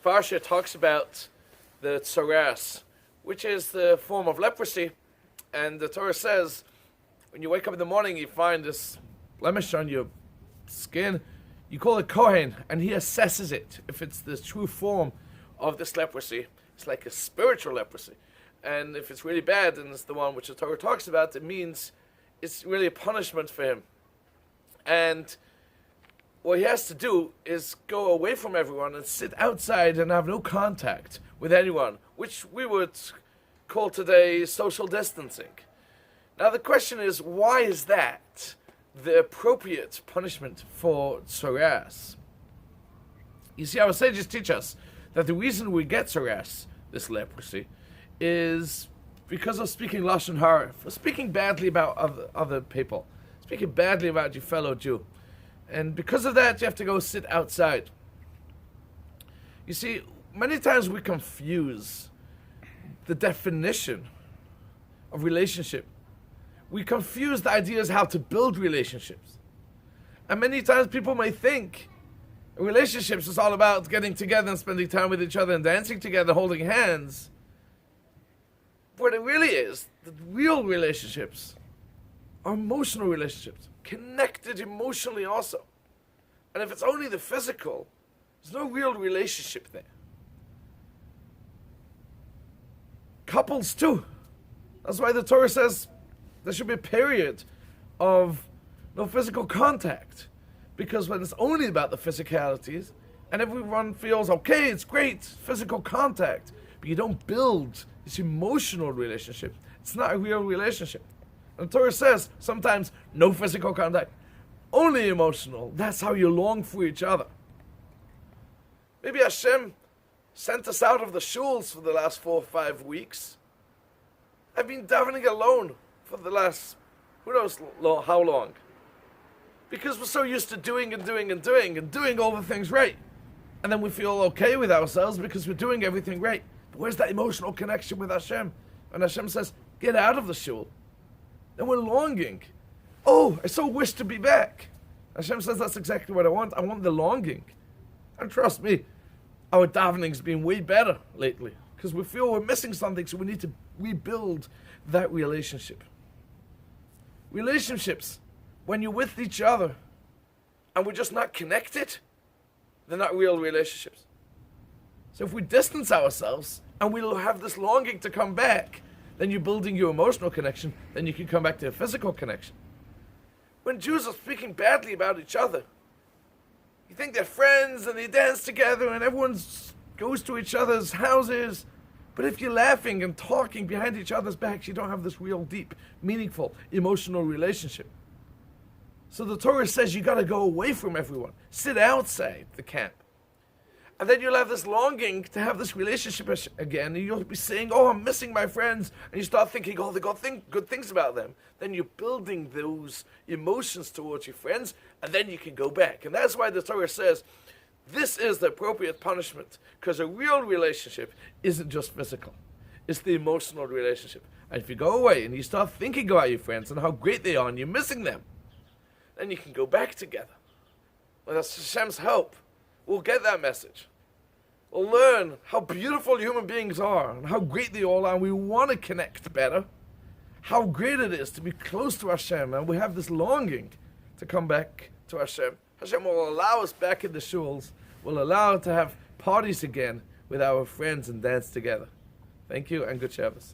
Parsha talks about the Tzoras, which is the form of leprosy. And the Torah says, when you wake up in the morning, you find this blemish on your skin. You call it Kohen, and he assesses it. If it's the true form of this leprosy, it's like a spiritual leprosy. And if it's really bad, and it's the one which the Torah talks about, it means it's really a punishment for him. And what he has to do is go away from everyone and sit outside and have no contact with anyone, which we would call today social distancing. Now the question is, why is that the appropriate punishment for tzoras? You see, our sages teach us that the reason we get tzoras, this leprosy, is because of speaking lashon hara, for speaking badly about other people, speaking badly about your fellow Jew. And because of that, you have to go sit outside. You see, many times we confuse the definition of relationship. We confuse the ideas how to build relationships. And many times people may think relationships is all about getting together and spending time with each other and dancing together, holding hands. What it really is, the real relationships are emotional relationships, connected emotionally also. And if it's only the physical, there's no real relationship there. Couples too. That's why the Torah says there should be a period of no physical contact. Because when it's only about the physicalities, and everyone feels, okay, it's great, physical contact, but you don't build this emotional relationship, it's not a real relationship. And the Torah says, sometimes no physical contact, only emotional. That's how you long for each other. Maybe Hashem sent us out of the shuls for the last 4 or 5 weeks. I've been davening alone for the last, who knows how long. Because we're so used to doing all the things right. And then we feel okay with ourselves because we're doing everything right. But where's that emotional connection with Hashem? And Hashem says, get out of the shul. Then we're longing. Oh, I so wish to be back. Hashem says that's exactly what I want. I want the longing. And trust me, our davening's been way better lately. Because we feel we're missing something, so we need to rebuild that relationship. Relationships, when you're with each other and we're just not connected, they're not real relationships. So if we distance ourselves and we'll have this longing to come back, then you're building your emotional connection, then you can come back to a physical connection. When Jews are speaking badly about each other, you think they're friends and they dance together and everyone goes to each other's houses. But if you're laughing and talking behind each other's backs, you don't have this real deep, meaningful, emotional relationship. So the Torah says you got to go away from everyone. Sit outside the camp. And then you'll have this longing to have this relationship again. And you'll be saying, oh, I'm missing my friends. And you start thinking, oh, they got good things about them. Then you're building those emotions towards your friends. And then you can go back. And that's why the Torah says, this is the appropriate punishment. Because a real relationship isn't just physical. It's the emotional relationship. And if you go away and you start thinking about your friends and how great they are and you're missing them, then you can go back together. With Hashem's help, we'll get that message. We'll learn how beautiful human beings are and how great they all are, and we want to connect better. How great it is to be close to Hashem, and we have this longing to come back to Hashem. Hashem will allow us back in the shuls, will allow us to have parties again with our friends and dance together. Thank you and good Shabbos.